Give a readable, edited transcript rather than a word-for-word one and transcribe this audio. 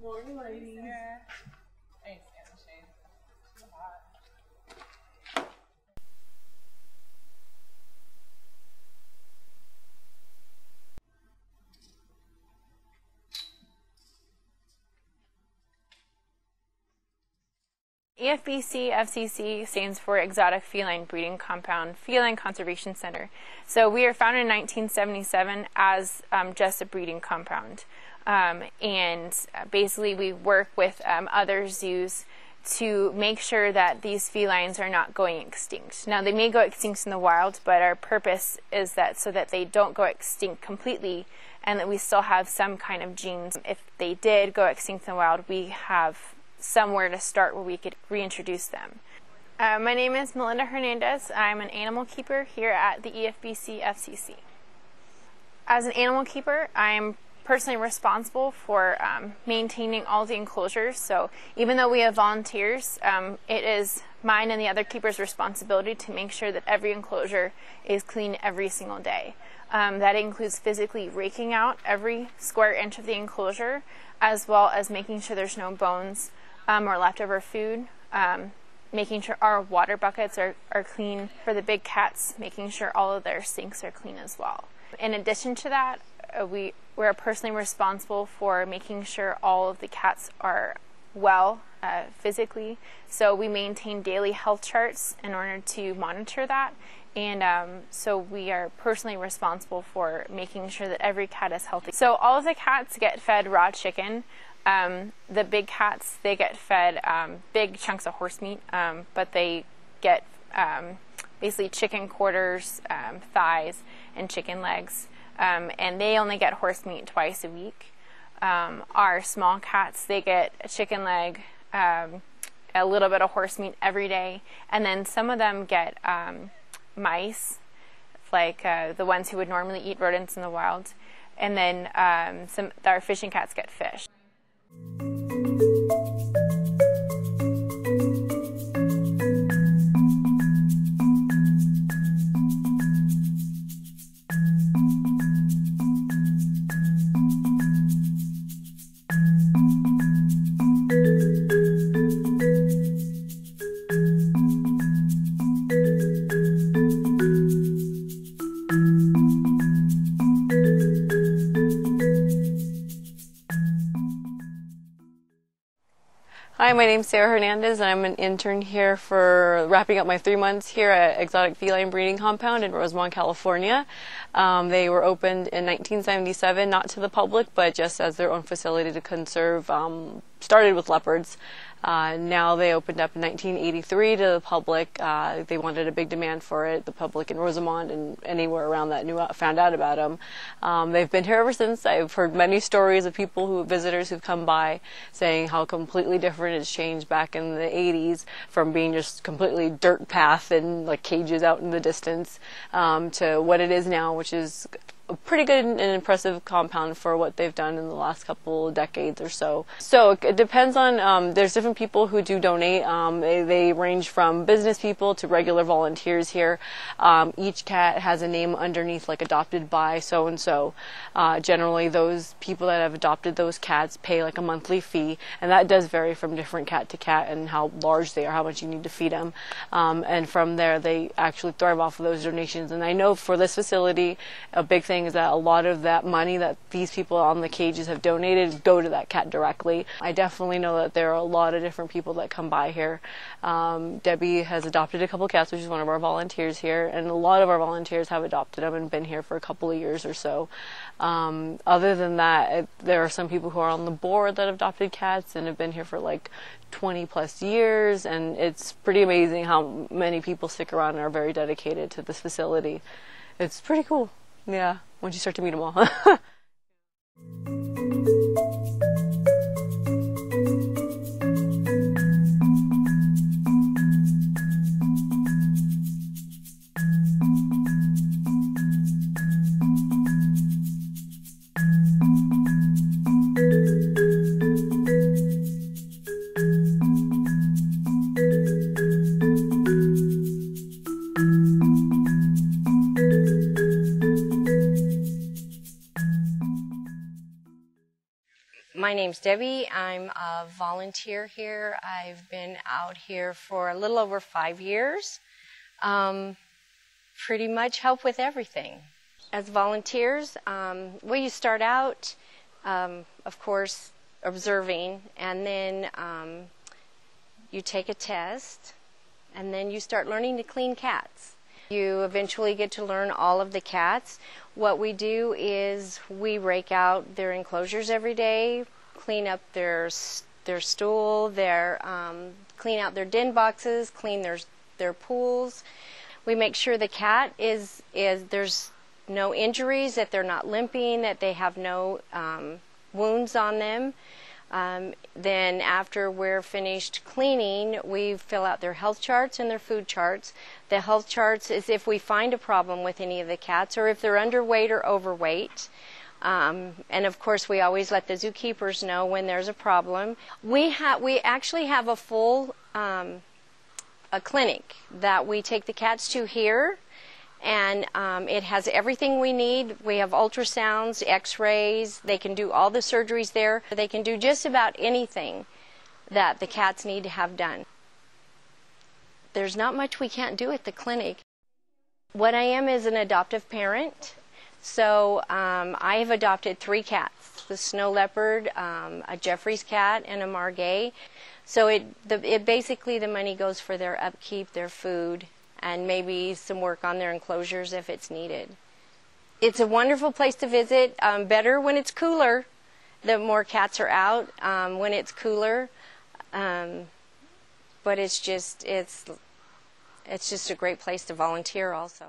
Morning, ladies. Thanks, Shane. Too hot. EFBC FCC stands for Exotic Feline Breeding Compound Feline Conservation Center. So we are founded in 1977 as just a breeding compound. Basically we work with other zoos to make sure that these felines are not going extinct. Now they may go extinct in the wild, but our purpose is that so that they don't go extinct completely and that we still have some kind of genes. If they did go extinct in the wild, we have somewhere to start where we could reintroduce them. My name is Melinda Hernandez. I'm an animal keeper here at the EFBC FCC. As an animal keeper, I'm personally responsible for maintaining all the enclosures. So even though we have volunteers, it is mine and the other keepers' responsibility to make sure that every enclosure is clean every single day. That includes physically raking out every square inch of the enclosure, as well as making sure there's no bones or leftover food, making sure our water buckets are clean. For the big cats, making sure all of their sinks are clean as well. In addition to that, we're personally responsible for making sure all of the cats are well physically. So we maintain daily health charts in order to monitor that. And so we are personally responsible for making sure that every cat is healthy. So all of the cats get fed raw chicken. The big cats, they get fed big chunks of horse meat, but they get basically chicken quarters, thighs, and chicken legs. And they only get horse meat twice a week. Our small cats, they get a chicken leg, a little bit of horse meat every day, and then some of them get mice, like the ones who would normally eat rodents in the wild, and then our fishing cats get fish. Hi, my name's Sarah Hernandez, and I'm an intern here for wrapping up my 3 months here at Exotic Feline Breeding Compound in Rosamond, California. They were opened in 1977, not to the public, but just as their own facility to conserve, started with leopards. Now they opened up in 1983 to the public. They wanted a big demand for it. The public in Rosamond and anywhere around that found out about them. They've been here ever since. I've heard many stories of visitors who've come by saying how completely different it's changed back in the 80s from being just completely dirt path and like cages out in the distance to what it is now, which is a pretty good and impressive compound for what they've done in the last couple decades or so. So it depends on, there's different people who do donate. They range from business people to regular volunteers here. Each cat has a name underneath, like adopted by so-and-so. Generally those people that have adopted those cats pay like a monthly fee, and that does vary from different cat to cat and how large they are, how much you need to feed them. And from there they actually thrive off of those donations. And I know for this facility, a big thing thing is that a lot of that money that these people on the cages have donated go to that cat directly. I definitely know that there are a lot of different people that come by here. Debbie has adopted a couple cats, which is one of our volunteers here, and a lot of our volunteers have adopted them and been here for a couple of years or so. Other than that, there are some people who are on the board that have adopted cats and have been here for like 20 plus years, and it's pretty amazing how many people stick around and are very dedicated to this facility. It's pretty cool, yeah, once you start to meet them all. My name's Debbie. I'm a volunteer here. I've been out here for a little over 5 years. Pretty much help with everything. As volunteers, you start out, of course, observing, and then you take a test, and then you start learning to clean cats. You eventually get to learn all of the cats. What we do is we rake out their enclosures every day, clean up their stool, clean out their den boxes, clean their pools. We make sure the cat is there's no injuries, that they're not limping, that they have no wounds on them. Then after we're finished cleaning, we fill out their health charts and their food charts. The health charts is if we find a problem with any of the cats or if they're underweight or overweight. And of course we always let the zookeepers know when there's a problem. We actually have a full a clinic that we take the cats to here, and it has everything we need. We have ultrasounds, x-rays, they can do all the surgeries there. They can do just about anything that the cats need to have done. There's not much we can't do at the clinic. What I am is an adoptive parent. So I have adopted 3 cats, the snow leopard, a Jeffrey's cat, and a Margay. So it basically the money goes for their upkeep, their food, and maybe some work on their enclosures if it's needed. It's a wonderful place to visit, better when it's cooler. The more cats are out when it's cooler. But it's just a great place to volunteer also.